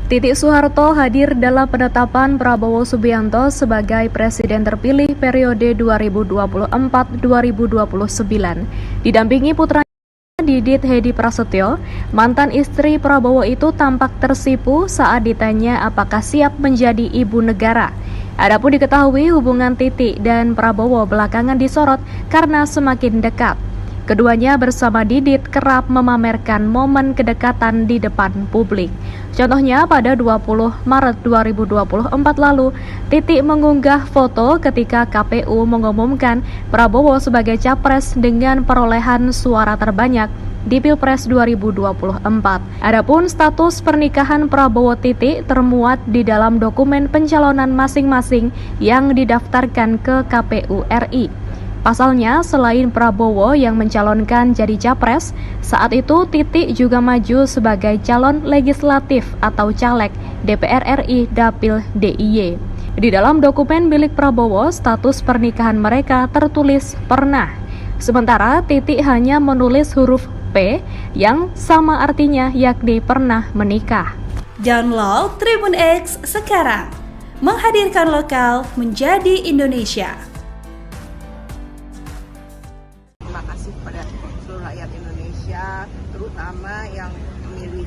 Titik Soeharto hadir dalam penetapan Prabowo Subianto sebagai Presiden terpilih periode 2024-2029. Didampingi putranya Didit Hedi Prasetyo, mantan istri Prabowo itu tampak tersipu saat ditanya apakah siap menjadi ibu negara. Adapun diketahui hubungan Titik dan Prabowo belakangan disorot karena semakin dekat. Keduanya bersama Didit kerap memamerkan momen kedekatan di depan publik. Contohnya pada 20 Maret 2024 lalu, Titik mengunggah foto ketika KPU mengumumkan Prabowo sebagai capres dengan perolehan suara terbanyak di Pilpres 2024. Adapun status pernikahan Prabowo Titik termuat di dalam dokumen pencalonan masing-masing yang didaftarkan ke KPU RI. Pasalnya, selain Prabowo yang mencalonkan jadi capres, saat itu Titik juga maju sebagai calon legislatif atau caleg DPR RI Dapil DIY. Di dalam dokumen milik Prabowo, status pernikahan mereka tertulis pernah. Sementara Titik hanya menulis huruf P yang sama artinya yakni pernah menikah. Download Tribun X sekarang, menghadirkan lokal menjadi Indonesia. Terima kasih kepada seluruh rakyat Indonesia, terutama yang memilih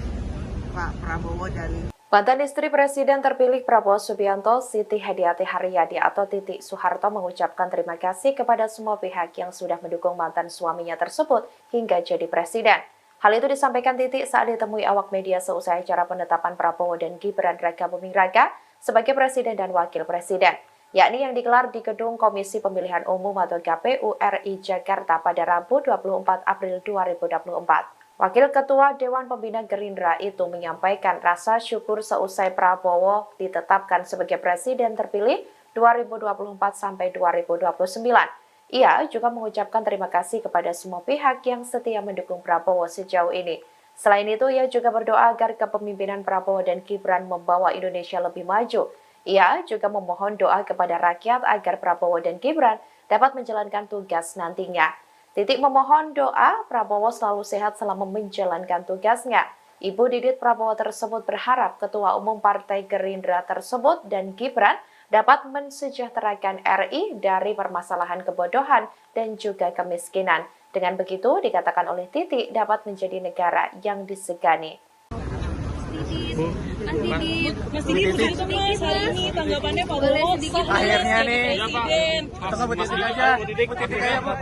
Pak Prabowo dari Mantan istri Presiden terpilih Prabowo Subianto, Siti Hediati Haryadi atau Titik Soeharto mengucapkan terima kasih kepada semua pihak yang sudah mendukung mantan suaminya tersebut hingga jadi presiden. Hal itu disampaikan Titik saat ditemui awak media seusai acara penetapan Prabowo dan Gibran Raka Buming Raka sebagai presiden dan wakil presiden, yakni yang digelar di Gedung Komisi Pemilihan Umum atau KPU RI Jakarta pada Rabu 24 April 2024. Wakil Ketua Dewan Pembina Gerindra itu menyampaikan rasa syukur seusai Prabowo ditetapkan sebagai Presiden terpilih 2024 sampai 2029. Ia juga mengucapkan terima kasih kepada semua pihak yang setia mendukung Prabowo sejauh ini. Selain itu, ia juga berdoa agar kepemimpinan Prabowo dan Gibran membawa Indonesia lebih maju. Ia juga memohon doa kepada rakyat agar Prabowo dan Gibran dapat menjalankan tugas nantinya. Titik memohon doa Prabowo selalu sehat selama menjalankan tugasnya. Ibu Didit Prabowo tersebut berharap Ketua Umum Partai Gerindra tersebut dan Gibran dapat mensejahterakan RI dari permasalahan kebodohan dan juga kemiskinan. Dengan begitu, dikatakan oleh Titik dapat menjadi negara yang disegani. Mas Didit, Mas, hari ini tanggapannya Pak Prabowo akhirnya nih, Presiden. tunggu Bu Titik aja, Bu Titik aja Pak.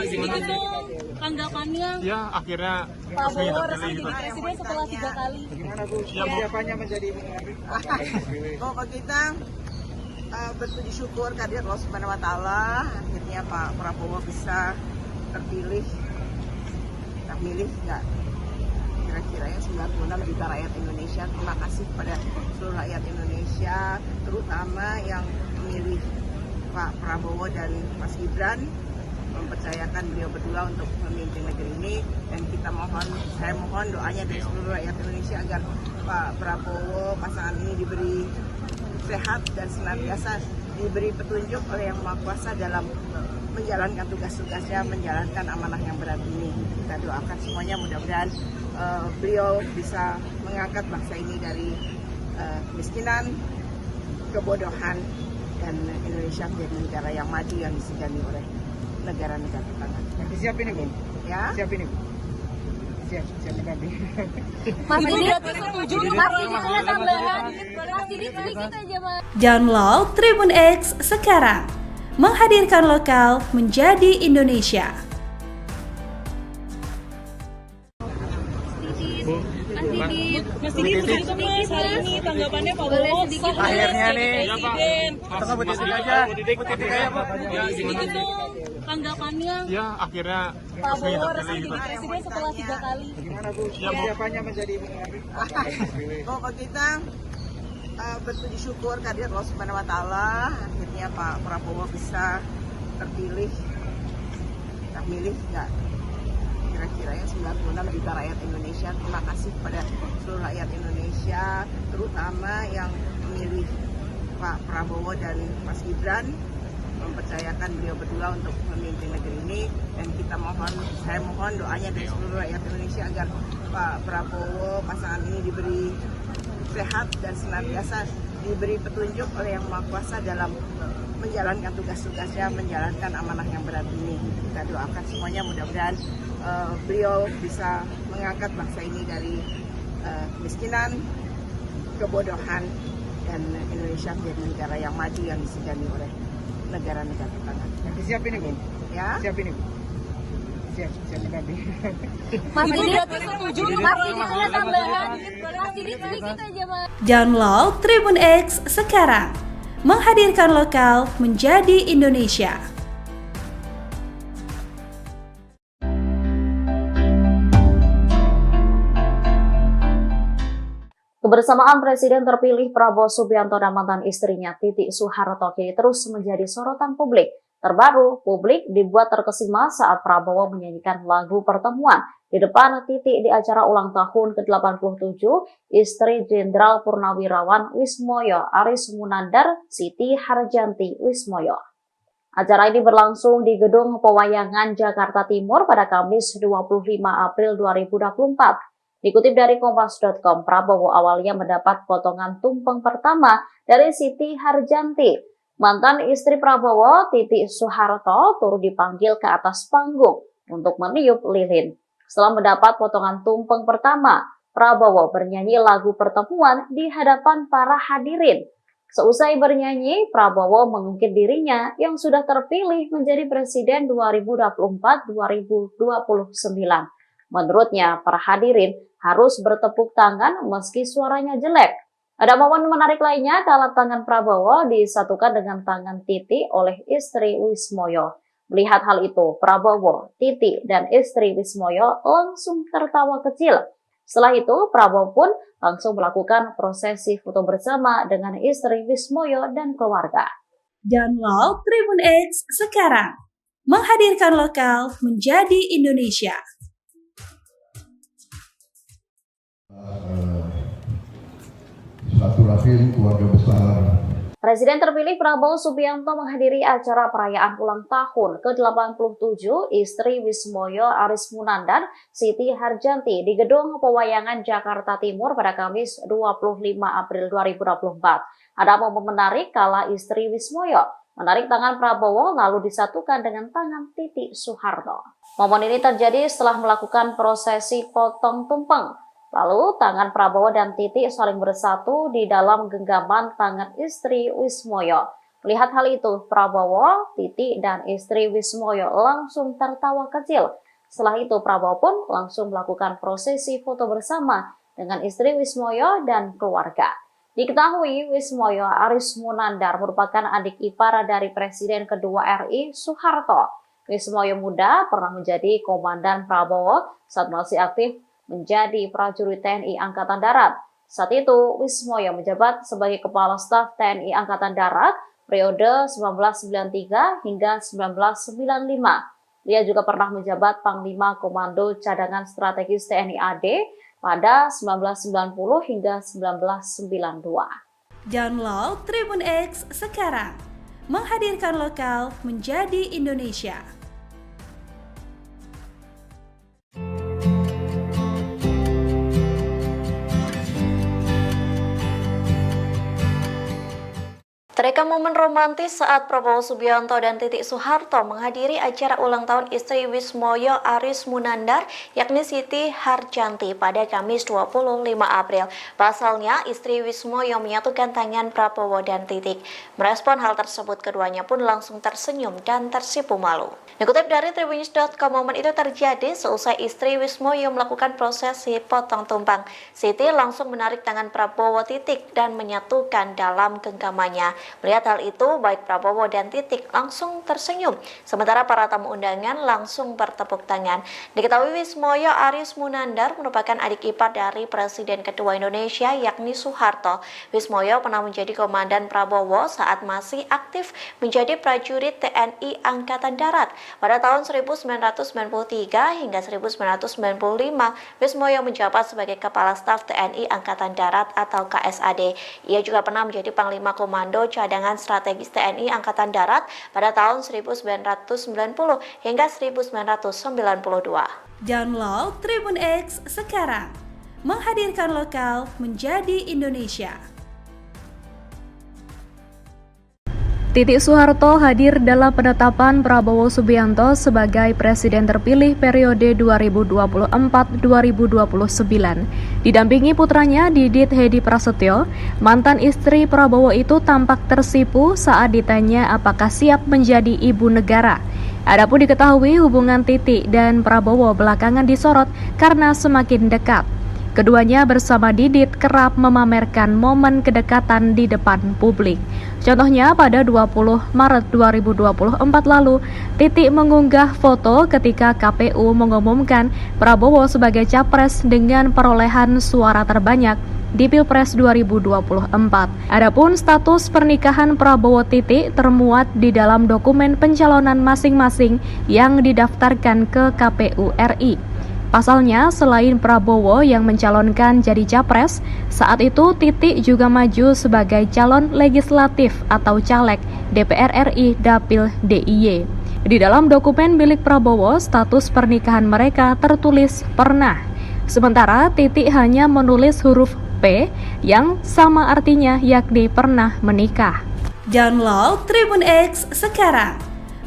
Sedikit dong tanggapannya Ya akhirnya Pak Prabowo resmi jadi presiden setelah 3 kali. Gimana Bu? Siapanya menjadi Pokok kita berpuji syukur kehadirat Allah Subhanahu wa Ta'ala, akhirnya Pak Prabowo bisa terpilih. Kita milih nggak kira-kira yang 96 juta rakyat Indonesia. Terima kasih kepada seluruh rakyat Indonesia, terutama yang memilih Pak Prabowo dan Mas Gibran, mempercayakan beliau berdua untuk memimpin negeri ini. Dan saya mohon doanya dari seluruh rakyat Indonesia agar Pak Prabowo pasangan ini diberi sehat dan senantiasa diberi petunjuk oleh Yang Maha Kuasa dalam menjalankan tugas-tugasnya, menjalankan amanah yang berat ini. Kita doakan semuanya, mudah-mudahan beliau bisa mengangkat bangsa ini dari kemiskinan, kebodohan, dan Indonesia menjadi negara yang maju yang disegani oleh negara-negara tetangga. Siap ini Bu? Ya? Siap ini Bu? Siap Nabi. Mas Didit, setuju ada tambahan. Mas Didit sedikit aja, Mas. Download Tribun X sekarang, menghadirkan lokal menjadi Indonesia. Mas Didit, Mas, hari ini tanggapannya Pak Prabowo Akhirnya nih, Presiden. tunggu Bu Titik aja, Bu Titik aja Pak. Sedikit dong tanggapannya Ya akhirnya Pak Prabowo resmi jadi presiden setelah 3 kali. Gimana Bu? Siapanya menjadi Pokok kita berpuji syukur kehadirat Allah Subhanahu wa Ta'ala, akhirnya Pak Prabowo bisa terpilih. Kita milih nggak kira-kira yang 96 juta rakyat Indonesia. Terima kasih kepada seluruh rakyat Indonesia, terutama yang memilih Pak Prabowo dan Mas Gibran, mempercayakan beliau berdua untuk memimpin negeri ini, dan saya mohon doanya dari seluruh rakyat Indonesia agar Pak Prabowo pasangan ini diberi sehat dan senantiasa diberi petunjuk oleh Yang Maha Kuasa dalam menjalankan tugas-tugasnya, menjalankan amanah yang berat ini. Kita doakan semuanya, mudah-mudahan beliau bisa mengangkat bangsa ini dari kemiskinan, kebodohan, dan Indonesia menjadi negara yang maju yang disegani oleh negara-negara tetangga. Siap ini, Bu. Ya. Siap ini, Bu. Siap nanti. Mas Didit ada tambahan. Mas Didit sedikit aja, Mas. Download Tribun X sekarang. Menghadirkan lokal menjadi Indonesia. Kebersamaan Presiden terpilih Prabowo Subianto dan mantan istrinya Titik Soeharto kini terus menjadi sorotan publik. Terbaru, publik dibuat terkesima saat Prabowo menyanyikan lagu pertemuan di depan Titik di acara ulang tahun ke-87 istri Jenderal Purnawirawan Wismoyo Aris Munandar, Siti Harjanti Wismoyo. Acara ini berlangsung di Gedung Pewayangan Jakarta Timur pada Kamis 25 April 2024. Dikutip dari Kompas.com, Prabowo awalnya mendapat potongan tumpeng pertama dari Siti Harjanti. Mantan istri Prabowo, Titik Soeharto, turut dipanggil ke atas panggung untuk meniup lilin. Setelah mendapat potongan tumpeng pertama, Prabowo bernyanyi lagu pertemuan di hadapan para hadirin. Seusai bernyanyi, Prabowo mengungkit dirinya yang sudah terpilih menjadi Presiden 2024-2029. Menurutnya, para hadirin harus bertepuk tangan meski suaranya jelek. Ada momen menarik lainnya kala tangan Prabowo disatukan dengan tangan Titik oleh istri Wismoyo. Melihat hal itu, Prabowo, Titik, dan istri Wismoyo langsung tertawa kecil. Setelah itu, Prabowo pun langsung melakukan prosesi foto bersama dengan istri Wismoyo dan keluarga. Download Tribun X sekarang. Menghadirkan lokal menjadi Indonesia. Silaturahim keluarga besar. Presiden terpilih Prabowo Subianto menghadiri acara perayaan ulang tahun ke-87 istri Wismoyo Aris Munandar, Siti Harjanti di Gedung Pewayangan Jakarta Timur pada Kamis 25 April 2024. Ada momen menarik kala istri Wismoyo menarik tangan Prabowo lalu disatukan dengan tangan Titik Soeharto. Momen ini terjadi setelah melakukan prosesi potong tumpeng. Lalu tangan Prabowo dan Titik saling bersatu di dalam genggaman tangan istri Wismoyo. Melihat hal itu, Prabowo, Titik, dan istri Wismoyo langsung tertawa kecil. Setelah itu, Prabowo pun langsung melakukan prosesi foto bersama dengan istri Wismoyo dan keluarga. Diketahui Wismoyo Aris Munandar merupakan adik ipar dari Presiden kedua RI Soeharto. Wismoyo muda pernah menjadi komandan Prabowo saat masih aktif menjadi prajurit TNI Angkatan Darat. Saat itu, Wismoyo menjabat sebagai Kepala Staf TNI Angkatan Darat periode 1993 hingga 1995. Dia juga pernah menjabat Panglima Komando Cadangan Strategis TNI AD pada 1990 hingga 1992. Download Tribun X sekarang. Menghadirkan lokal menjadi Indonesia. Terekam momen romantis saat Prabowo Subianto dan Titik Soeharto menghadiri acara ulang tahun istri Wismoyo Aris Munandar, yakni Siti Harjanti pada Kamis 25 April. Pasalnya, istri Wismoyo menyatukan tangan Prabowo dan Titik. Merespon hal tersebut, keduanya pun langsung tersenyum dan tersipu malu. Dikutip dari Tribunnews.com, momen itu terjadi seusai istri Wismoyo melakukan prosesi potong tumpeng. Siti langsung menarik tangan Prabowo, Titik, dan menyatukan dalam genggamannya. Melihat hal itu, baik Prabowo dan Titik langsung tersenyum, sementara para tamu undangan langsung bertepuk tangan. Diketahui Wismoyo Aris Munandar merupakan adik ipar dari Presiden kedua Indonesia, yakni Soeharto. Wismoyo pernah menjadi komandan Prabowo saat masih aktif menjadi prajurit TNI Angkatan Darat. Pada tahun 1993 hingga 1995, Wismoyo menjabat sebagai Kepala Staf TNI Angkatan Darat atau KSAD. Ia juga pernah menjadi Panglima Komando Cadangan cadangan strategis TNI Angkatan Darat pada tahun 1990 hingga 1992. Download Tribun X sekarang. Menghadirkan lokal menjadi Indonesia. Titik Soeharto hadir dalam penetapan Prabowo Subianto sebagai Presiden terpilih periode 2024-2029. Didampingi putranya Didit Hedi Prasetyo, mantan istri Prabowo itu tampak tersipu saat ditanya apakah siap menjadi ibu negara. Adapun diketahui hubungan Titik dan Prabowo belakangan disorot karena semakin dekat. Keduanya bersama Didit kerap memamerkan momen kedekatan di depan publik. Contohnya pada 20 Maret 2024 lalu, Titik mengunggah foto ketika KPU mengumumkan Prabowo sebagai capres dengan perolehan suara terbanyak di Pilpres 2024. Adapun status pernikahan Prabowo Titik termuat di dalam dokumen pencalonan masing-masing yang didaftarkan ke KPU RI. Pasalnya, selain Prabowo yang mencalonkan jadi capres, saat itu Titik juga maju sebagai calon legislatif atau caleg DPR RI Dapil DIY. Di dalam dokumen milik Prabowo, status pernikahan mereka tertulis pernah. Sementara Titik hanya menulis huruf P yang sama artinya yakni pernah menikah. Download Tribun X sekarang.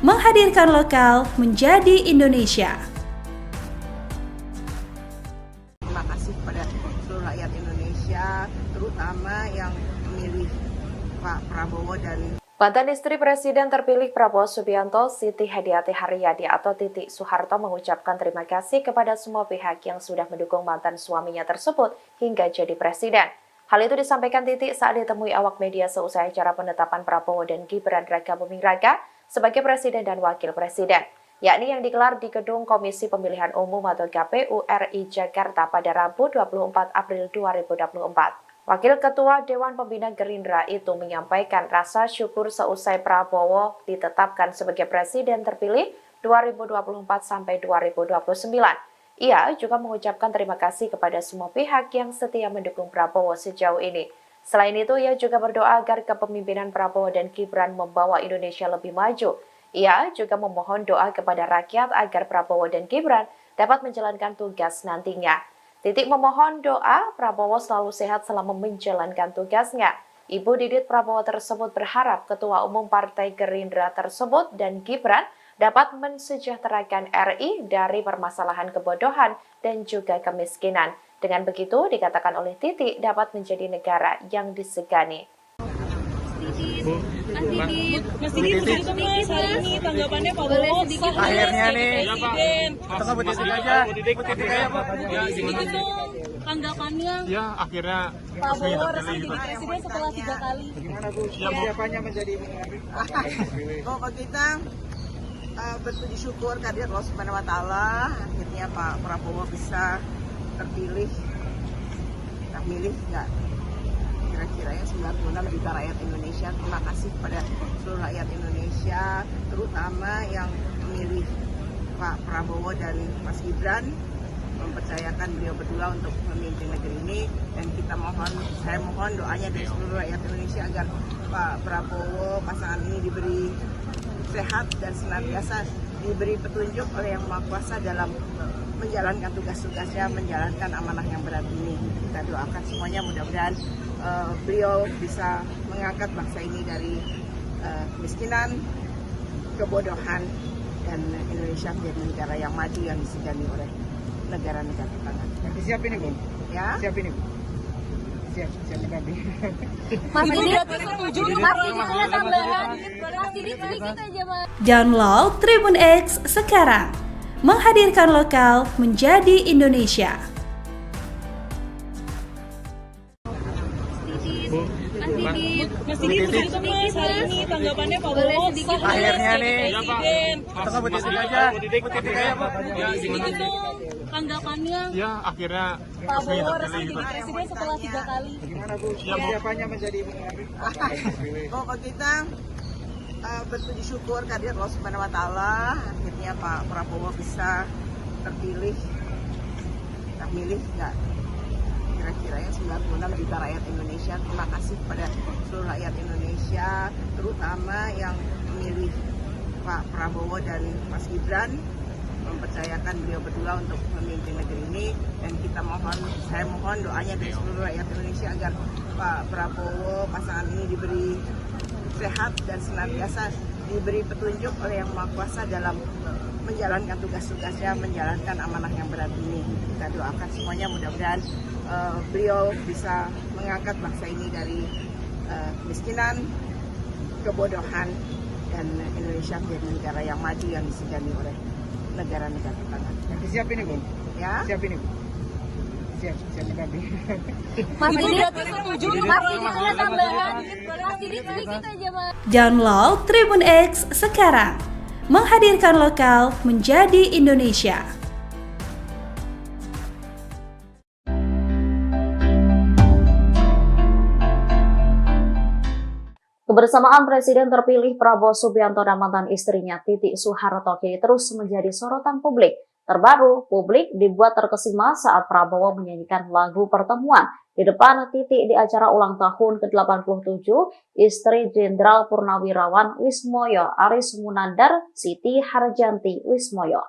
Menghadirkan lokal menjadi Indonesia. Terima kasih kepada seluruh rakyat Indonesia, terutama yang memilih Pak Prabowo dari Mantan istri Presiden terpilih Prabowo Subianto, Siti Hediati Haryadi atau Titik Soeharto mengucapkan terima kasih kepada semua pihak yang sudah mendukung mantan suaminya tersebut hingga jadi presiden. Hal itu disampaikan Titik saat ditemui awak media seusai acara penetapan Prabowo dan Gibran Raka Buming Raka sebagai presiden dan wakil presiden, yakni yang digelar di Gedung Komisi Pemilihan Umum atau KPU RI Jakarta pada Rabu 24 April 2024. Wakil Ketua Dewan Pembina Gerindra itu menyampaikan rasa syukur seusai Prabowo ditetapkan sebagai Presiden terpilih 2024 sampai 2029. Ia juga mengucapkan terima kasih kepada semua pihak yang setia mendukung Prabowo sejauh ini. Selain itu, ia juga berdoa agar kepemimpinan Prabowo dan Gibran membawa Indonesia lebih maju. Ia juga memohon doa kepada rakyat agar Prabowo dan Gibran dapat menjalankan tugas nantinya. Titik memohon doa Prabowo selalu sehat selama menjalankan tugasnya. Ibu Didit Prabowo tersebut berharap Ketua Umum Partai Gerindra tersebut dan Gibran dapat mensejahterakan RI dari permasalahan kebodohan dan juga kemiskinan. Dengan begitu, dikatakan oleh Titik dapat menjadi negara yang disegani. Mas Didit, hari ini tanggapannya Pak Prabowo Akhirnya nih, Presiden. kita nggak Titik aja, Titik aja Pak. Sedikit dong tanggapannya Ya akhirnya Pak Prabowo resmi jadi presiden setelah 3 kali. Gimana Bu? Persiapannya menjadi Pokok kita berpuji syukur kehadirat Allah Subhanahu wa Ta'ala, akhirnya Pak Prabowo bisa terpilih. Kita milih nggak kira-kira ya 96 juta rakyat Indonesia. Terima kasih kepada seluruh rakyat Indonesia, terutama yang memilih Pak Prabowo dan Mas Gibran, mempercayakan beliau berdua untuk memimpin negeri ini. Dan saya mohon doanya dari seluruh rakyat Indonesia agar Pak Prabowo pasangan ini diberi sehat dan senantiasa diberi petunjuk oleh Yang Maha Kuasa dalam menjalankan tugas-tugasnya, menjalankan amanah yang berat ini. Kita doakan semuanya, mudah-mudahan beliau bisa mengangkat bangsa ini dari kemiskinan, kebodohan, dan Indonesia menjadi negara yang maju yang disegani oleh negara-negara tetangga. Siap ini Bu? Ya. Siap ini Bu? Siap mendampingi. Mas Didit setuju ada tambahan. Mas Didit sedikit aja Mas. Download Tribun X sekarang. Menghadirkan lokal menjadi Indonesia. Mas Didit hari ini tanggapannya Pak Prabowo Akhirnya nih, Presiden. kita nggak Titik aja, Titik aja Pak. Sedikit dong tanggapannya Ya akhirnya Pak Prabowo resmi jadi presiden setelah 3 kali. Gimana Bu? Persiapannya menjadi Pokok kita berpuji syukur kehadirat Allah Subhanahu wa Ta'ala, akhirnya Pak Prabowo bisa terpilih. Kita milih nggak kira-kira ya 96 juta rakyat Indonesia. Terima kasih kepada seluruh rakyat Indonesia, terutama yang memilih Pak Prabowo dan Mas Gibran, mempercayakan beliau berdua untuk memimpin negeri ini, dan saya mohon doanya dari seluruh rakyat Indonesia agar Pak Prabowo pasangan ini diberi sehat dan senantiasa diberi petunjuk oleh Yang Maha Kuasa dalam menjalankan tugas-tugasnya, menjalankan amanah yang berat ini. Kita doakan semuanya, mudah-mudahan beliau bisa mengangkat bangsa ini dari kemiskinan, kebodohan, dan Indonesia menjadi negara yang maju yang disegani oleh negara-negara tetangga. Siap ini, Bu. Ya. Siap ini, Bu. Siap Nabi. Mas Didit setuju ada tambahan. Mas Didit sedikit aja, Mas. Download Tribun X sekarang. Menghadirkan lokal menjadi Indonesia. Kebersamaan Presiden terpilih Prabowo Subianto dan mantan istrinya Titi Soeharto kini terus menjadi sorotan publik. Terbaru, publik dibuat terkesima saat Prabowo menyanyikan lagu pertemuan di depan Titi di acara ulang tahun ke-87 istri Jenderal Purnawirawan Wismoyo Aris Munandar, Siti Harjanti Wismoyo.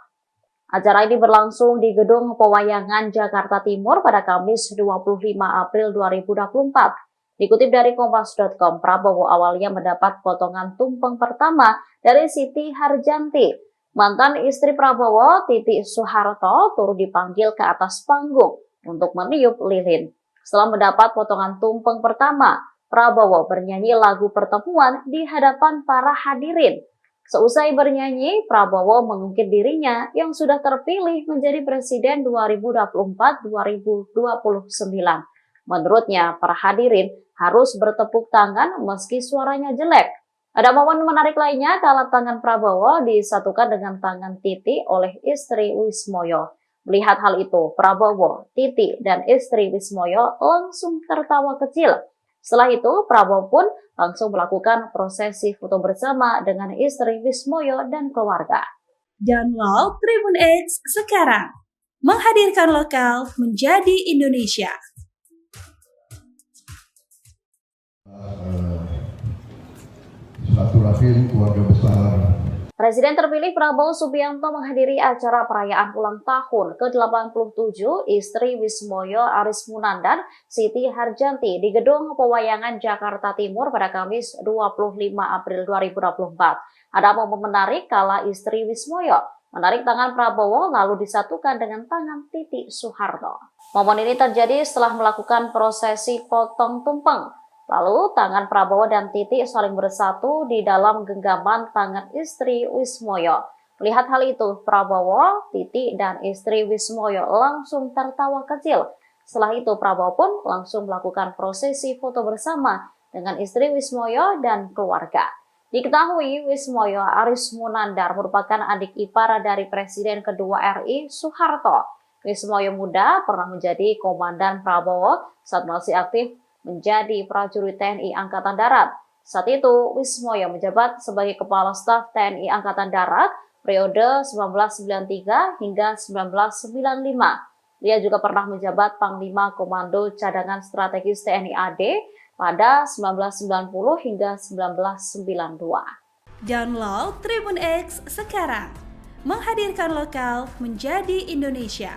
Acara ini berlangsung di Gedung Pewayangan Jakarta Timur pada Kamis 25 April 2024. Dikutip dari Kompas.com, Prabowo awalnya mendapat potongan tumpeng pertama dari Siti Harjanti. Mantan istri Prabowo, Titi Soeharto, turut dipanggil ke atas panggung untuk meniup lilin. Setelah mendapat potongan tumpeng pertama, Prabowo bernyanyi lagu pertemuan di hadapan para hadirin. Seusai bernyanyi, Prabowo mengungkit dirinya yang sudah terpilih menjadi Presiden 2024-2029. Menurutnya, para hadirin harus bertepuk tangan meski suaranya jelek. Ada momen menarik lainnya kala tangan Prabowo disatukan dengan tangan Titi oleh istri Wismoyo. Melihat hal itu, Prabowo, Titi, dan istri Wismoyo langsung tertawa kecil. Setelah itu, Prabowo pun langsung melakukan prosesi foto bersama dengan istri Wismoyo dan keluarga. Download Tribun X sekarang. Menghadirkan lokal menjadi Indonesia. Silaturahim keluarga besar. Presiden terpilih Prabowo Subianto menghadiri acara perayaan ulang tahun ke-87 istri Wismoyo Aris Munandar, Siti Harjanti di Gedung Pewayangan Jakarta Timur pada Kamis 25 April 2024. Ada momen menarik kala istri Wismoyo menarik tangan Prabowo lalu disatukan dengan tangan Titi Soeharto. Momen ini terjadi setelah melakukan prosesi potong tumpeng. Lalu tangan Prabowo dan Titi saling bersatu di dalam genggaman tangan istri Wismoyo. Melihat hal itu, Prabowo, Titi, dan istri Wismoyo langsung tertawa kecil. Setelah itu, Prabowo pun langsung melakukan prosesi foto bersama dengan istri Wismoyo dan keluarga. Diketahui Wismoyo Aris Munandar merupakan adik ipar dari Presiden kedua RI Soeharto. Wismoyo muda pernah menjadi komandan Prabowo saat masih aktif menjadi prajurit TNI Angkatan Darat. Saat itu, Wismoyo menjabat sebagai Kepala Staf TNI Angkatan Darat periode 1993 hingga 1995. Dia juga pernah menjabat Panglima Komando Cadangan Strategis TNI AD pada 1990 hingga 1992. Download Tribun X sekarang. Menghadirkan lokal menjadi Indonesia.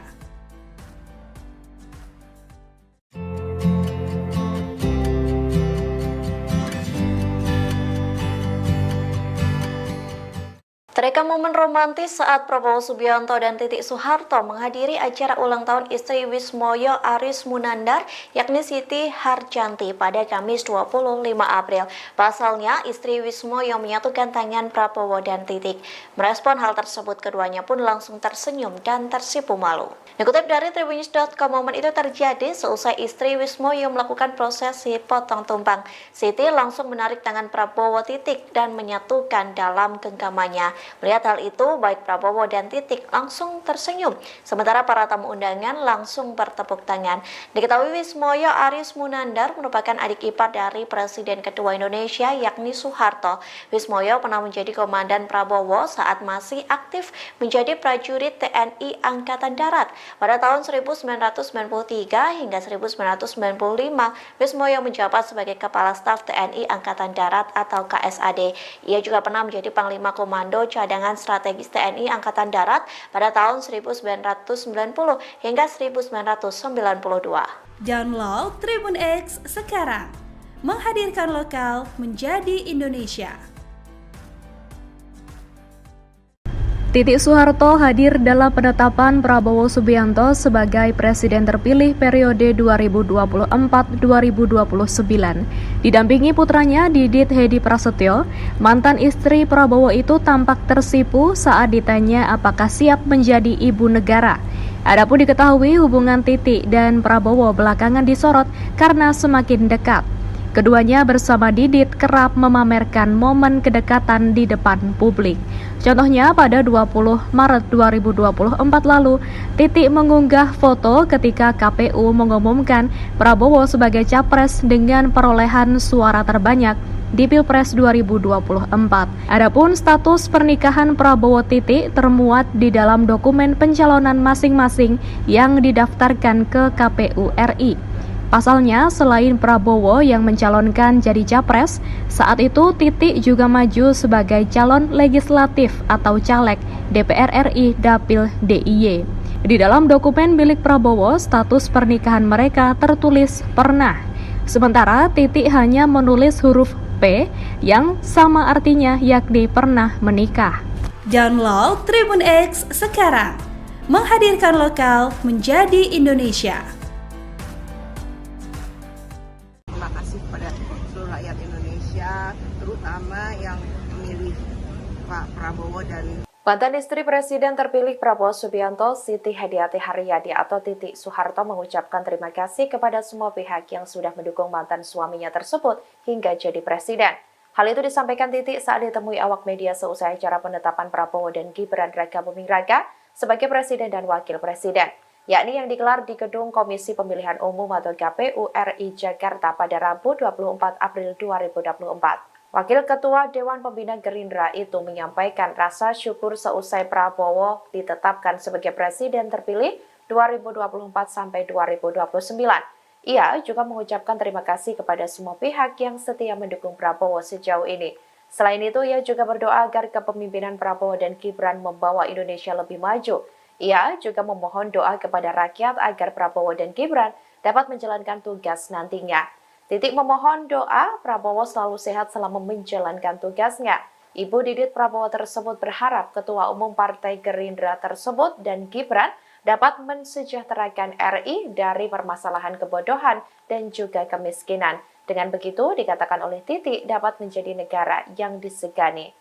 Terekam momen romantis saat Prabowo Subianto dan Titi Soeharto menghadiri acara ulang tahun istri Wismoyo Aris Munandar, yakni Siti Harjanti pada Kamis 25 April. Pasalnya, istri Wismoyo menyatukan tangan Prabowo dan Titi. Merespon hal tersebut, keduanya pun langsung tersenyum dan tersipu malu. Dikutip dari Tribunnews.com, momen itu terjadi seusai istri Wismoyo melakukan prosesi potong tumpeng. Siti langsung menarik tangan Prabowo Titi dan menyatukan dalam genggamannya. Melihat hal itu, baik Prabowo dan Titik langsung tersenyum, sementara para tamu undangan langsung bertepuk tangan. Diketahui Wismoyo Arismunandar merupakan adik ipar dari Presiden kedua Indonesia yakni Soeharto. Wismoyo pernah menjadi komandan Prabowo saat masih aktif menjadi prajurit TNI Angkatan Darat. Pada tahun 1993 hingga 1995, Wismoyo menjabat sebagai Kepala Staf TNI Angkatan Darat atau KSAD. Ia juga pernah menjadi Panglima Komando Cadangan Strategis TNI Angkatan Darat pada tahun 1990 hingga 1992. Download Tribun X sekarang. Menghadirkan lokal menjadi Indonesia. Titik Soeharto hadir dalam penetapan Prabowo Subianto sebagai Presiden terpilih periode 2024-2029. Didampingi putranya Didit Hedi Prasetyo, mantan istri Prabowo itu tampak tersipu saat ditanya apakah siap menjadi ibu negara. Adapun diketahui hubungan Titik dan Prabowo belakangan disorot karena semakin dekat. Keduanya bersama Didit kerap memamerkan momen kedekatan di depan publik. Contohnya pada 20 Maret 2024 lalu, Titik mengunggah foto ketika KPU mengumumkan Prabowo sebagai capres dengan perolehan suara terbanyak di Pilpres 2024. Adapun status pernikahan Prabowo Titik termuat di dalam dokumen pencalonan masing-masing yang didaftarkan ke KPU RI. Pasalnya, selain Prabowo yang mencalonkan jadi capres, saat itu Titik juga maju sebagai calon legislatif atau caleg DPR RI Dapil DIY. Di dalam dokumen milik Prabowo, status pernikahan mereka tertulis pernah. Sementara Titik hanya menulis huruf P yang sama artinya yakni pernah menikah. Download Tribun X sekarang. Menghadirkan lokal menjadi Indonesia. Terima kasih kepada seluruh rakyat Indonesia, terutama yang memilih Pak Prabowo dan Mantan istri Presiden terpilih Prabowo Subianto, Siti Hediati Haryadi atau Titik Soeharto mengucapkan terima kasih kepada semua pihak yang sudah mendukung mantan suaminya tersebut hingga jadi presiden. Hal itu disampaikan Titik saat ditemui awak media seusai acara penetapan Prabowo dan Gibran Raka Buming Raka sebagai presiden dan wakil presiden, yakni yang digelar di Gedung Komisi Pemilihan Umum atau KPU RI Jakarta pada Rabu 24 April 2024. Wakil Ketua Dewan Pembina Gerindra itu menyampaikan rasa syukur seusai Prabowo ditetapkan sebagai Presiden terpilih 2024 sampai 2029. Ia juga mengucapkan terima kasih kepada semua pihak yang setia mendukung Prabowo sejauh ini. Selain itu, ia juga berdoa agar kepemimpinan Prabowo dan Gibran membawa Indonesia lebih maju. Ia juga memohon doa kepada rakyat agar Prabowo dan Gibran dapat menjalankan tugas nantinya. Titik memohon doa Prabowo selalu sehat selama menjalankan tugasnya. Ibu Didit Prabowo tersebut berharap Ketua Umum Partai Gerindra tersebut dan Gibran dapat mensejahterakan RI dari permasalahan kebodohan dan juga kemiskinan. Dengan begitu, dikatakan oleh Titik dapat menjadi negara yang disegani.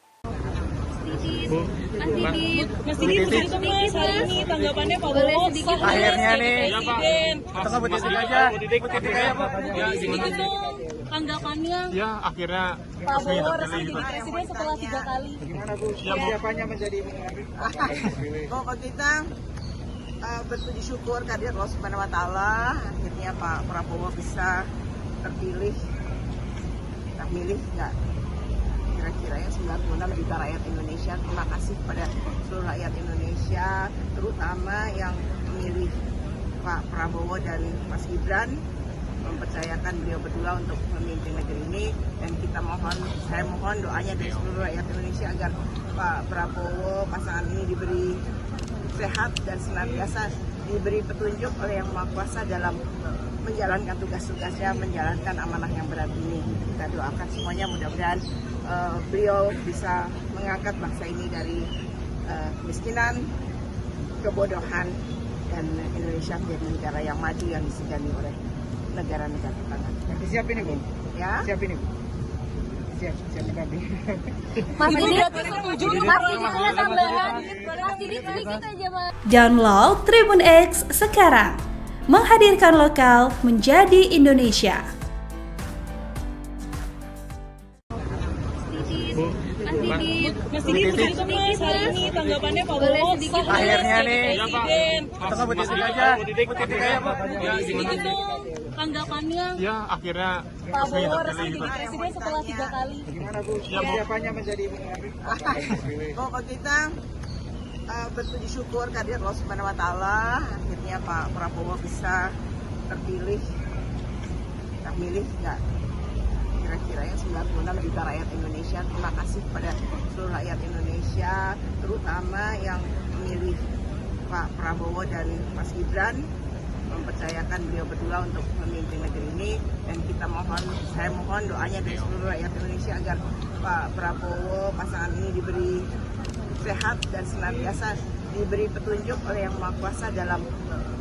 Mas Didit, hari ini tanggapannya Pak Prabowo Akhirnya nih, kita nggak Titik aja, Titik aja Pak. sedikit dong tanggapannya. Ya, akhirnya Pak Prabowo resmi jadi presiden setelah 3 kali. Gimana Bu, persiapannya menjadi pokok kita berpuji syukur kehadirat Allah Subhanahu Wa Taala. Akhirnya Pak Prabowo bisa terpilih. Kita milih nggak? Kira-kira ya 96 juta rakyat Indonesia. Terima kasih kepada seluruh rakyat Indonesia, terutama yang memilih Pak Prabowo dan Mas Gibran, mempercayakan beliau berdua untuk memimpin negeri ini. Dan saya mohon doanya dari seluruh rakyat Indonesia agar Pak Prabowo pasangan ini diberi sehat dan senantiasa diberi petunjuk oleh Yang Maha Kuasa dalam menjalankan tugas-tugasnya, menjalankan amanah yang berat ini. Kita doakan semuanya, mudah-mudahan beliau bisa mengangkat bangsa ini dari kemiskinan, kebodohan, dan Indonesia menjadi negara yang maju yang disegani oleh negara-negara tetangga. siap ini Bu? Ya. Siap ini Bu? Siap Nabi. Mas Didit setuju ada tambahan. Mas Didit sedikit aja Mas. Download Tribun X sekarang. Menghadirkan lokal menjadi Indonesia. Mas Didit Mas Didi begitu Mas hari ini tanggapannya Pak Prabowo Akhirnya nih, Presiden. kita Bu Titik aja, Bu Titik aja Pak. Sedikit dong tanggapannya Ya akhirnya Pak Prabowo resmi jadi presiden setelah 3 kali. gimana Bu? Siapanya menjadi Pokok kita berpuji syukur kehadirat Allah Subhanahu wa taala, akhirnya Pak Prabowo bisa terpilih. Kita milih nggak kira-kira yang 96 juta rakyat Indonesia. Terima kasih kepada seluruh rakyat Indonesia, terutama yang memilih Pak Prabowo dan Mas Gibran, mempercayakan beliau berdua untuk memimpin negeri ini. Dan saya mohon doanya dari seluruh rakyat Indonesia agar Pak Prabowo pasangan ini diberi sehat dan senantiasa diberi petunjuk oleh Yang Maha Kuasa dalam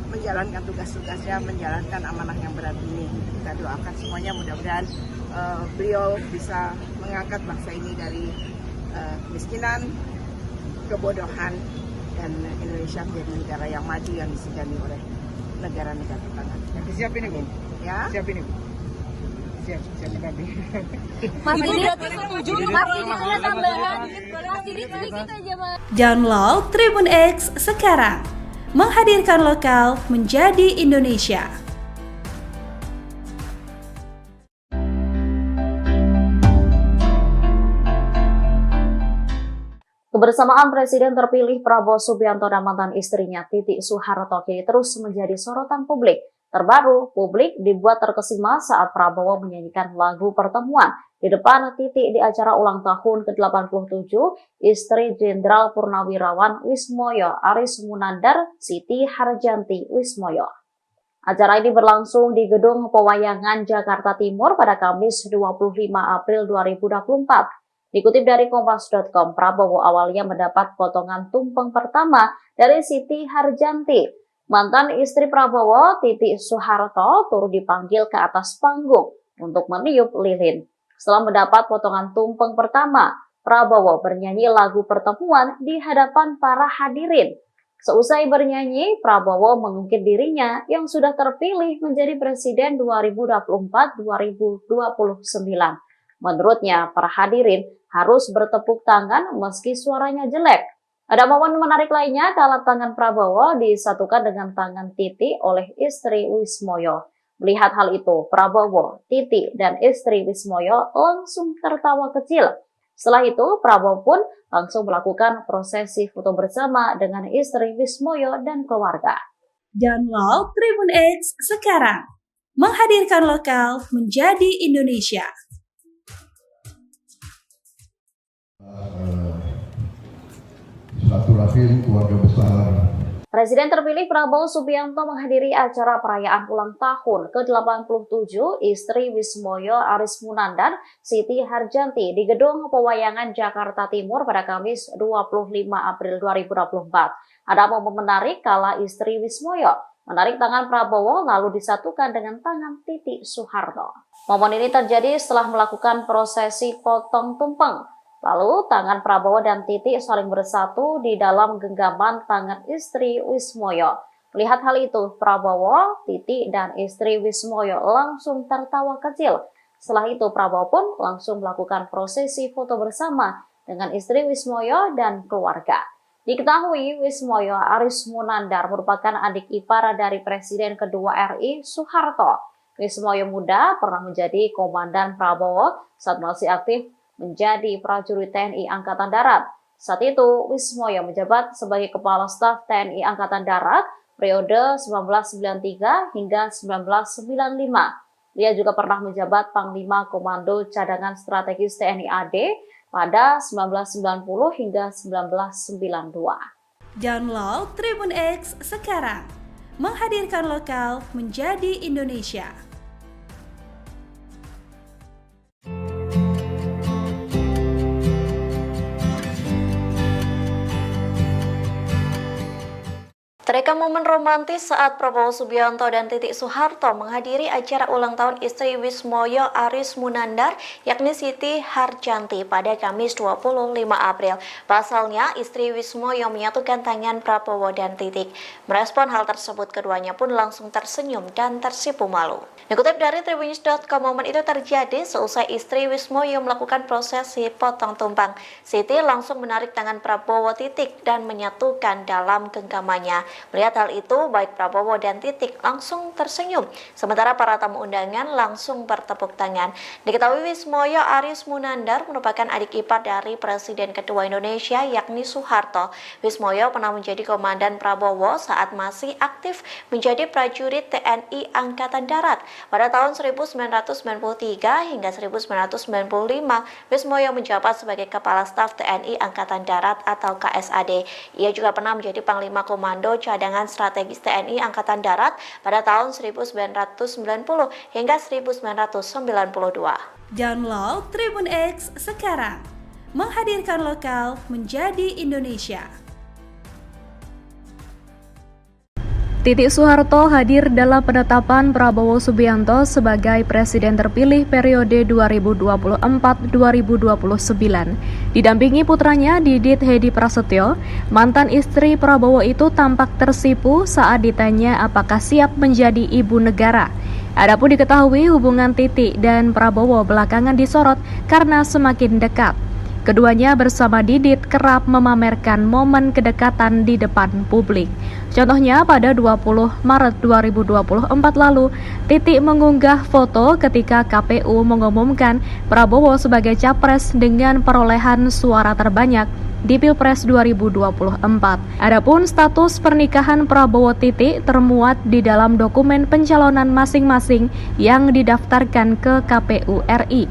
menjalankan tugas-tugasnya, menjalankan amanah yang berat ini. Kita doakan semuanya, mudah-mudahan beliau bisa mengangkat bangsa ini dari kemiskinan, kebodohan, dan Indonesia menjadi negara yang maju yang disegani oleh negara-negara tetangga. Siap ini Bu? Ya. Siap ini Bu? Siap mendamping. Mas Didi setuju ada tambahan. Mas Didi sedikit aja Mas. Download Tribun X sekarang. Menghadirkan lokal menjadi Indonesia. Kebersamaan Presiden terpilih Prabowo Subianto dan mantan istrinya Titik Soeharto kini terus menjadi sorotan publik. Terbaru, publik dibuat terkesima saat Prabowo menyanyikan lagu pertemuan di depan Titik di acara ulang tahun ke-87 istri Jenderal Purnawirawan Wismoyo Aris Munandar, Siti Harjanti Wismoyo. Acara ini berlangsung di Gedung Pewayangan Jakarta Timur pada Kamis 25 April 2024. Dikutip dari Kompas.com, Prabowo awalnya mendapat potongan tumpeng pertama dari Siti Harjanti. Mantan istri Prabowo, Titik Soeharto, turut dipanggil ke atas panggung untuk meniup lilin. Setelah mendapat potongan tumpeng pertama, Prabowo bernyanyi lagu pertemuan di hadapan para hadirin. Seusai bernyanyi, Prabowo mengungkit dirinya yang sudah terpilih menjadi Presiden 2024-2029. Menurutnya, para hadirin harus bertepuk tangan meski suaranya jelek. Ada momen menarik lainnya kala tangan Prabowo disatukan dengan tangan Titik oleh istri Wismoyo. Melihat hal itu, Prabowo, Titik, dan istri Wismoyo langsung tertawa kecil. Setelah itu, Prabowo pun langsung melakukan prosesi foto bersama dengan istri Wismoyo dan keluarga. Download Tribun X sekarang. Menghadirkan lokal menjadi Indonesia. Silaturahim keluarga besar. Presiden terpilih Prabowo Subianto menghadiri acara perayaan ulang tahun ke-87 istri Wismoyo Aris Munandar, Siti Harjanti di Gedung Pewayangan Jakarta Timur pada Kamis 25 April 2024. Ada momen menarik kala istri Wismoyo menarik tangan Prabowo lalu disatukan dengan tangan Titik Soeharto. Momen ini terjadi setelah melakukan prosesi potong tumpeng. Lalu tangan Prabowo dan Titik saling bersatu di dalam genggaman tangan istri Wismoyo. Melihat hal itu, Prabowo, Titik, dan istri Wismoyo langsung tertawa kecil. Setelah itu, Prabowo pun langsung melakukan prosesi foto bersama dengan istri Wismoyo dan keluarga. Diketahui Wismoyo Aris Munandar merupakan adik ipar dari Presiden kedua RI Soeharto. Wismoyo muda pernah menjadi komandan Prabowo saat masih aktif menjadi prajurit TNI Angkatan Darat. Saat itu, Wismoyo menjabat sebagai Kepala Staf TNI Angkatan Darat periode 1993 hingga 1995. Dia juga pernah menjabat Panglima Komando Cadangan Strategis TNI AD pada 1990 hingga 1992. Download Tribun X sekarang. Menghadirkan lokal menjadi Indonesia. Terekam momen romantis saat Prabowo Subianto dan Titik Soeharto menghadiri acara ulang tahun istri Wismoyo Aris Munandar, yakni Siti Harjanti pada Kamis 25 April. Pasalnya, istri Wismoyo menyatukan tangan Prabowo dan Titik. Merespon hal tersebut, keduanya pun langsung tersenyum dan tersipu malu. Dikutip dari tribunnews.com, momen itu terjadi seusai istri Wismoyo melakukan prosesi potong tumpang. Siti langsung menarik tangan Prabowo Titik dan menyatukan dalam genggamannya. Melihat hal itu, baik Prabowo dan Titik langsung tersenyum, sementara para tamu undangan langsung bertepuk tangan. Diketahui Wismoyo Arismunandar merupakan adik ipar dari Presiden kedua Indonesia yakni Soeharto. Wismoyo pernah menjadi komandan Prabowo saat masih aktif menjadi prajurit TNI Angkatan Darat. Pada tahun 1993 hingga 1995, Wismoyo menjabat sebagai Kepala Staf TNI Angkatan Darat atau KSAD. Ia juga pernah menjadi Panglima Komando Cadangan Strategis TNI Angkatan Darat pada tahun 1990 hingga 1992. Download Tribun X sekarang. Menghadirkan lokal menjadi Indonesia. Titik Soeharto hadir dalam penetapan Prabowo Subianto sebagai Presiden terpilih periode 2024-2029. Didampingi putranya Didit Hedi Prasetyo, mantan istri Prabowo itu tampak tersipu saat ditanya apakah siap menjadi ibu negara. Adapun diketahui hubungan Titik dan Prabowo belakangan disorot karena semakin dekat. Keduanya bersama Didit kerap memamerkan momen kedekatan di depan publik. Contohnya pada 20 Maret 2024 lalu, Titik mengunggah foto ketika KPU mengumumkan Prabowo sebagai capres dengan perolehan suara terbanyak di Pilpres 2024. Adapun status pernikahan Prabowo Titik termuat di dalam dokumen pencalonan masing-masing yang didaftarkan ke KPU RI.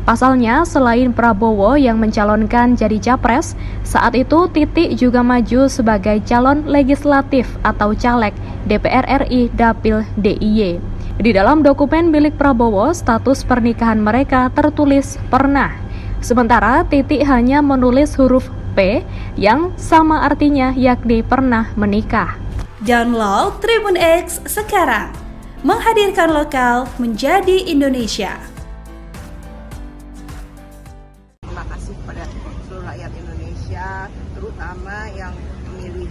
Pasalnya, selain Prabowo yang mencalonkan jadi capres, saat itu Titik juga maju sebagai calon legislatif atau caleg DPR RI Dapil DIY. Di dalam dokumen milik Prabowo, status pernikahan mereka tertulis pernah. Sementara Titik hanya menulis huruf P yang sama artinya yakni pernah menikah. Download Tribun X sekarang. Menghadirkan lokal menjadi Indonesia. Terima kasih kepada seluruh rakyat Indonesia, terutama yang memilih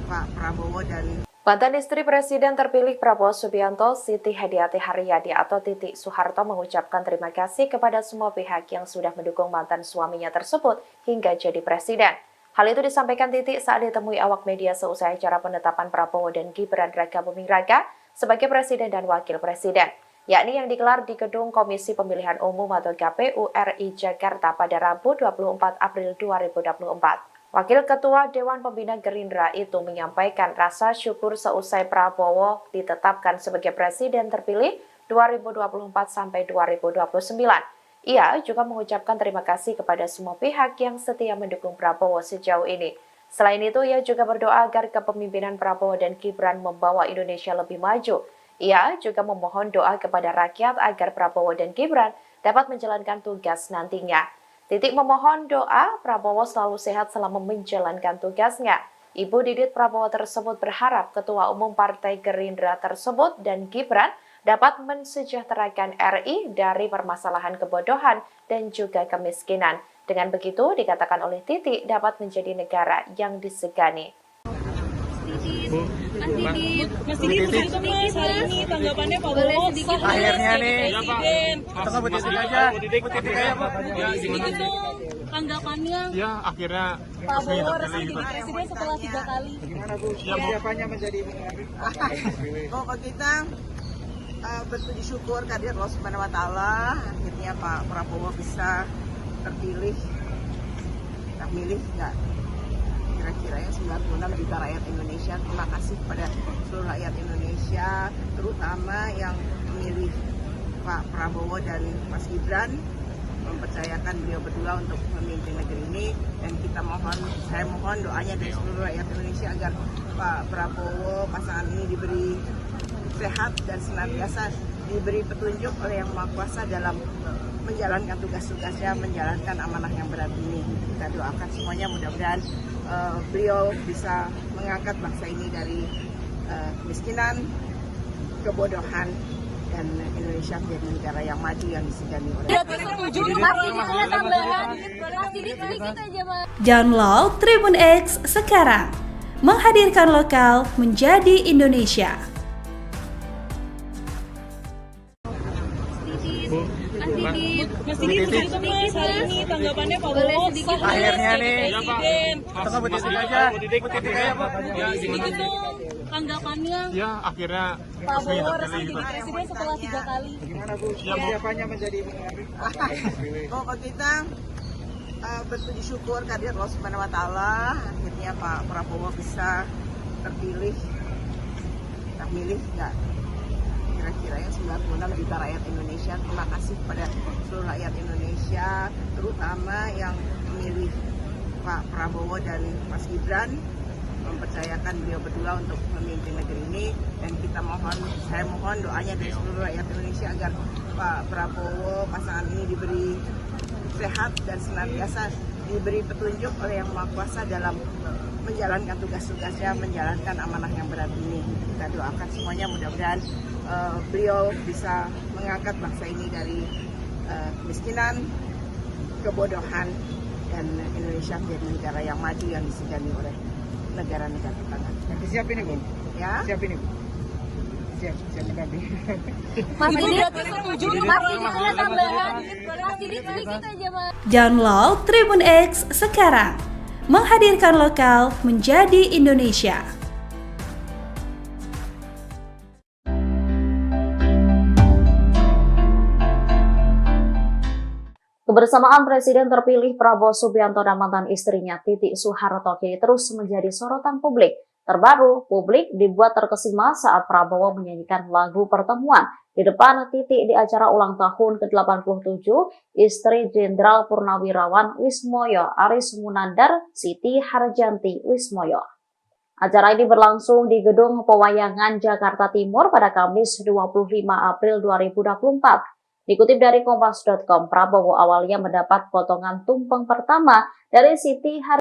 Pak Prabowo dan Mantan istri Presiden terpilih Prabowo Subianto, Siti Hediati Haryadi atau Titik Soeharto mengucapkan terima kasih kepada semua pihak yang sudah mendukung mantan suaminya tersebut hingga jadi presiden. Hal itu disampaikan Titik saat ditemui awak media seusai acara penetapan Prabowo dan Gibran Raka Buming Raka sebagai presiden dan wakil presiden, yakni yang digelar di Gedung Komisi Pemilihan Umum atau KPU RI Jakarta pada Rabu 24 April 2024. Wakil Ketua Dewan Pembina Gerindra itu menyampaikan rasa syukur seusai Prabowo ditetapkan sebagai Presiden terpilih 2024 sampai 2029. Ia juga mengucapkan terima kasih kepada semua pihak yang setia mendukung Prabowo sejauh ini. Selain itu, ia juga berdoa agar kepemimpinan Prabowo dan Gibran membawa Indonesia lebih maju. Ia juga memohon doa kepada rakyat agar Prabowo dan Gibran dapat menjalankan tugas nantinya. Titik memohon doa Prabowo selalu sehat selama menjalankan tugasnya. Ibu Didit Prabowo tersebut berharap Ketua Umum Partai Gerindra tersebut dan Gibran dapat mensejahterakan RI dari permasalahan kebodohan dan juga kemiskinan. Dengan begitu, dikatakan oleh Titik dapat menjadi negara yang disegani. Mas Didit, hari ini tanggapannya Pak Prabowo Akhirnya nih, Presiden. kita Bu Titik aja, Bu Titik aja Pak. Sedikit dong tanggapannya Ya akhirnya Pak Prabowo resmi jadi presiden setelah 3 kali. Gimana Bu, persiapannya menjadi pokok kita berpuji syukur kehadirat Allah Subhanahu wa Ta'ala, akhirnya Pak Prabowo bisa terpilih. Kita milih nggak kira-kira ya 96 juta rakyat Indonesia. Terima kasih kepada seluruh rakyat Indonesia, terutama yang memilih Pak Prabowo dan Mas Gibran, mempercayakan beliau berdua untuk memimpin negeri ini. Dan saya mohon doanya dari seluruh rakyat Indonesia agar Pak Prabowo pasangan ini diberi sehat dan senantiasa diberi petunjuk oleh Yang Maha Kuasa dalam menjalankan tugas-tugasnya, menjalankan amanah yang berat ini. Kita doakan semuanya, mudah-mudahan beliau bisa mengangkat bangsa ini dari kemiskinan, kebodohan, dan Indonesia menjadi negara yang maju yang disegani oleh Download Tribun X sekarang. Menghadirkan lokal menjadi Indonesia. Mas Didit hari ini tanggapannya Pak Prabowo Akhirnya nih. Presiden. Tengah bertitik aja. Bertitik aja, Bu. Sedikit dong tanggapannya Ya, akhirnya Pak Prabowo resmi jadi presiden setelah 3 kali. gimana Bu? Persiapannya menjadi ibu negara? Pokok kita berpuji syukur kehadirat Allah Subhanahu wa taala, akhirnya Pak Prabowo bisa terpilih. Kita milih nggak kira-kira yang 96 juta rakyat Indonesia. Terima kasih kepada seluruh rakyat Indonesia, terutama yang memilih Pak Prabowo dan Mas Gibran, mempercayakan beliau berdua untuk memimpin negeri ini. Dan saya mohon doanya dari seluruh rakyat Indonesia agar Pak Prabowo pasangan ini diberi sehat dan senantiasa diberi petunjuk oleh Yang Maha Kuasa dalam menjalankan tugas-tugasnya, menjalankan amanah yang berat ini. Kita doakan semuanya, mudah-mudahan beliau bisa mengangkat bangsa ini dari kemiskinan, kebodohan, dan Indonesia menjadi negara yang maju yang disegani oleh negara-negara tetangga. Siap ini, Bu. Ya. Siap ini, Bu. Siap nanti. Mas Didit setuju ada tambahan. Mas Didit sedikit aja Mas. Download Tribun X sekarang. Menghadirkan lokal menjadi Indonesia. Kebersamaan Presiden terpilih Prabowo Subianto dan mantan istrinya Titik Soeharto kini terus menjadi sorotan publik. Terbaru, publik dibuat terkesima saat Prabowo menyanyikan lagu pertemuan di depan Titik di acara ulang tahun ke-87 istri Jenderal Purnawirawan Wismoyo Aris Munandar, Siti Harjanti Wismoyo. Acara ini berlangsung di Gedung Pewayangan Jakarta Timur pada Kamis 25 April 2024. Dikutip dari kompas.com, Prabowo awalnya mendapat potongan tumpeng pertama dari Siti Harjanti